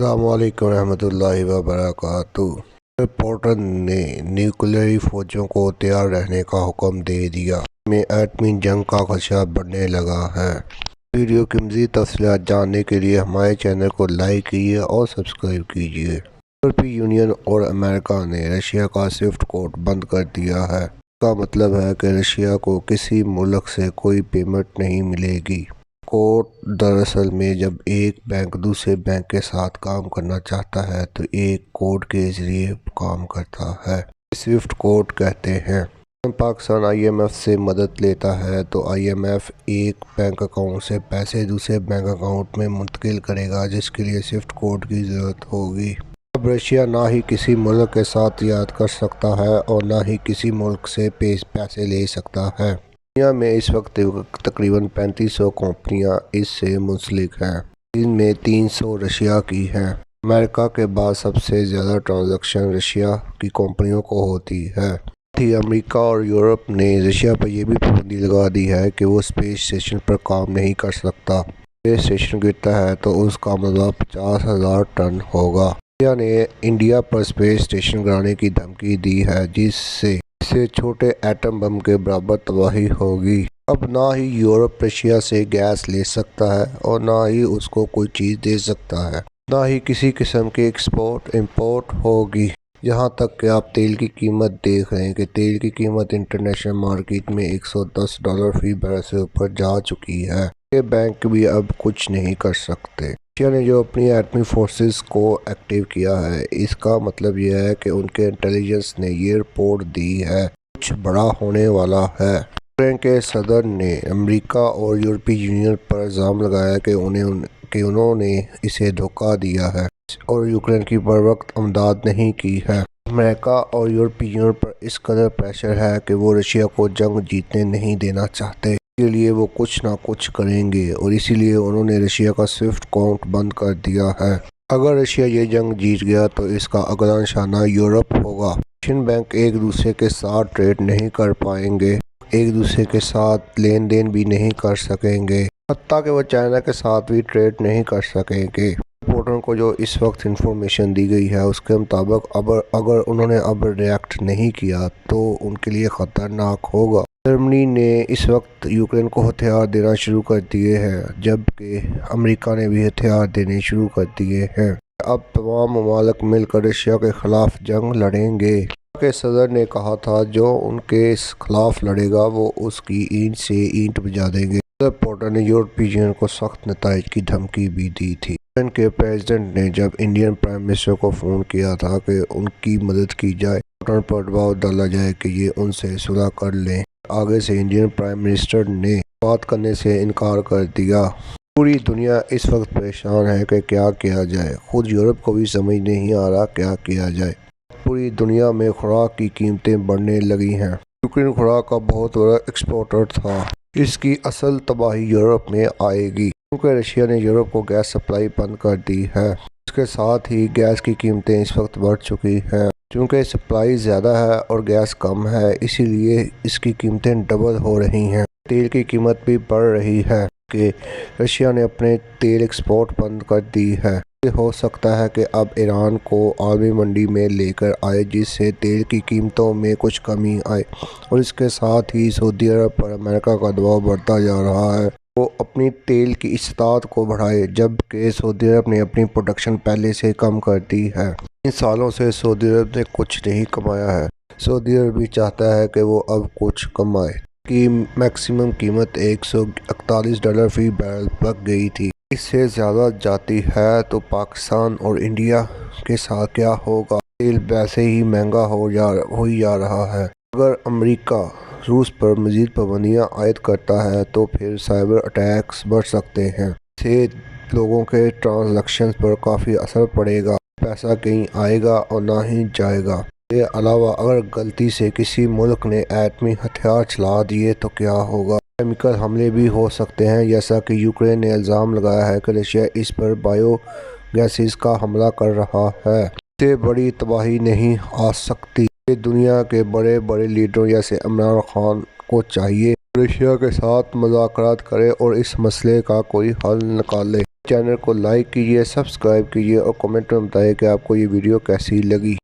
السلام علیکم ورحمۃ اللہ وبرکاتہ۔ پوٹن نے نیوکلیئر فوجوں کو تیار رہنے کا حکم دے دیا۔ میں ایٹمی جنگ کا خدشہ بڑھنے لگا ہے۔ ویڈیو کی مزید تفصیلات جاننے کے لیے ہمارے چینل کو لائک کیجیے اور سبسکرائب کیجیے۔ یورپی یونین اور امریکہ نے رشیا کا سوئفٹ کوڈ بند کر دیا ہے۔ اس کا مطلب ہے کہ رشیا کو کسی ملک سے کوئی پیمنٹ نہیں ملے گی۔ کوڈ دراصل میں جب ایک بینک دوسرے بینک کے ساتھ کام کرنا چاہتا ہے تو ایک کوڈ کے ذریعے کام کرتا ہے۔ سوئفٹ کوڈ کہتے ہیں۔ پاکستان آئی ایم ایف سے مدد لیتا ہے تو آئی ایم ایف ایک بینک اکاؤنٹ سے پیسے دوسرے بینک اکاؤنٹ میں منتقل کرے گا، جس کے لیے سوئفٹ کوڈ کی ضرورت ہوگی۔ اب رشیا نہ ہی کسی ملک کے ساتھ تجارت کر سکتا ہے اور نہ ہی کسی ملک سے پیسے لے سکتا ہے۔ دنیا میں اس وقت تقریباً 3500 کمپنیاں اس سے منسلک ہیں، جن میں 300 رشیا کی ہیں۔ امریکہ کے بعد سب سے زیادہ ٹرانزیکشن رشیا کی کمپنیوں کو ہوتی ہے۔ ساتھ ہی امریکہ اور یورپ نے رشیا پر یہ بھی پابندی لگا دی ہے کہ وہ اسپیس اسٹیشن پر کام نہیں کر سکتا۔ اسپیس اسٹیشن گرتا ہے تو اس کا ملبہ 50,000 ٹن ہوگا۔ رشیا نے انڈیا پر اسپیس اسٹیشن گرانے کی دھمکی دی ہے، جس سے چھوٹے ایٹم بم کے برابر تباہی ہوگی۔ اب نہ ہی یورپ رشیا سے گیس لے سکتا ہے اور نہ ہی اس کو کوئی چیز دے سکتا ہے، نہ ہی کسی قسم کی ایکسپورٹ امپورٹ ہوگی۔ یہاں تک کہ آپ تیل کی قیمت دیکھ رہے ہیں کہ تیل کی قیمت انٹرنیشنل مارکیٹ میں $110 فی بیرل سے اوپر جا چکی ہے۔ یہ بینک بھی اب کچھ نہیں کر سکتے۔ رشیا نے جو اپنی ایٹمی فورسز کو ایکٹیو کیا ہے، اس کا مطلب یہ ہے کہ ان کے انٹیلیجنس نے یہ رپورٹ دی ہے کچھ بڑا ہونے والا ہے۔ یوکرین کے صدر نے امریکہ اور یورپی یونین پر الزام لگایا کہ انہوں نے اسے دھوکہ دیا ہے اور یوکرین کی بروقت امداد نہیں کی ہے۔ امریکہ اور یورپی یونین پر اس قدر پریشر ہے کہ وہ رشیا کو جنگ جیتنے نہیں دینا چاہتے۔ اس کے لیے وہ کچھ نہ کچھ کریں گے اور اسی لیے انہوں نے رشیا کا سوئفٹ کوڈ بند کر دیا ہے۔ اگر رشیا یہ جنگ جیت گیا تو اس کا اگلا نشانہ یورپ ہوگا۔ ایشین بینک ایک دوسرے کے ساتھ ٹریڈ نہیں کر پائیں گے، ایک دوسرے کے ساتھ لین دین بھی نہیں کر سکیں گے، حتیٰ کہ وہ چائنا کے ساتھ بھی ٹریڈ نہیں کر سکیں گے۔ پوٹن کو جو اس وقت انفارمیشن دی گئی ہے، اس کے مطابق اگر انہوں نے اب ریئیکٹ نہیں کیا تو ان کے لیے خطرناک ہوگا۔ جرمنی نے اس وقت یوکرین کو ہتھیار دینا شروع کر دیے ہیں، جبکہ امریکہ نے بھی ہتھیار دینے شروع کر دیے ہیں۔ اب تمام ممالک مل کر رشیا کے خلاف جنگ لڑیں گے۔ امریکہ کے صدر نے کہا تھا جو ان کے خلاف لڑے گا وہ اس کی اینٹ سے اینٹ بجا دیں گے۔ صدر پوٹن نے یورپی یونین کو سخت نتائج کی دھمکی بھی دی تھی۔ یوکرین کے پریزیڈنٹ نے جب انڈین پرائم منسٹر کو فون کیا تھا کہ ان کی مدد کی جائے، پوٹن پر دباؤ ڈالا جائے کہ یہ ان سے صلح کر لیں، آگے سے انڈین پرائم منسٹر نے بات کرنے سے انکار کر دیا۔ پوری دنیا اس وقت پریشان ہے کہ کیا کیا جائے۔ خود یورپ کو بھی سمجھ نہیں آ رہا کیا کیا جائے۔ پوری دنیا میں خوراک کی قیمتیں بڑھنے لگی ہیں۔ یوکرین خوراک کا بہت بڑا ایکسپورٹر تھا۔ اس کی اصل تباہی یورپ میں آئے گی، کیونکہ رشیا نے یورپ کو گیس سپلائی بند کر دی ہے۔ اس کے ساتھ ہی گیس کی قیمتیں اس وقت بڑھ چکی ہیں۔ چونکہ سپلائی زیادہ ہے اور گیس کم ہے، اسی لیے اس کی قیمتیں ڈبل ہو رہی ہیں۔ تیل کی قیمت بھی بڑھ رہی ہے کہ رشیا نے اپنے تیل ایکسپورٹ بند کر دی ہے۔ یہ ہو سکتا ہے کہ اب ایران کو عالمی منڈی میں لے کر آئے، جس سے تیل کی قیمتوں میں کچھ کمی آئے، اور اس کے ساتھ ہی سعودی عرب پر امریکہ کا دباؤ بڑھتا جا رہا ہے وہ اپنی تیل کی استعداد کو بڑھائے، جبکہ سعودی عرب نے اپنی پروڈکشن پہلے سے کم کر دی ہے۔ ان سالوں سے سعودی عرب نے کچھ نہیں کمایا ہے۔ سعودی عرب بھی چاہتا ہے کہ وہ اب کچھ کمائے۔ کی میکسیمم قیمت $141 فی بیرل تک گئی تھی۔ اس سے زیادہ جاتی ہے تو پاکستان اور انڈیا کے ساتھ کیا ہوگا؟ تیل ویسے ہی مہنگا ہو جا رہا ہے۔ اگر امریکہ روس پر مزید پابندیاں عائد کرتا ہے تو پھر سائبر اٹیکس بڑھ سکتے ہیں۔ اس سے لوگوں کے ٹرانزیکشن پر کافی اثر پڑے گا، پیسہ کہیں آئے گا اور نہ ہی جائے گا۔ اس کے علاوہ اگر غلطی سے کسی ملک نے ایٹمی ہتھیار چلا دیے تو کیا ہوگا؟ کیمیکل حملے بھی ہو سکتے ہیں، جیسا کہ یوکرین نے الزام لگایا ہے کہ رشیا اس پر بائیو گیسز کا حملہ کر رہا ہے۔ اس سے بڑی تباہی نہیں آ سکتی۔ دنیا کے بڑے بڑے لیڈروں جیسے عمران خان کو چاہیے رشیا کے ساتھ مذاکرات کرے اور اس مسئلے کا کوئی حل نکالے۔ چینل کو لائک کیجیے، سبسکرائب کیجیے اور کمنٹ میں بتائیں کہ آپ کو یہ ویڈیو کیسی لگی۔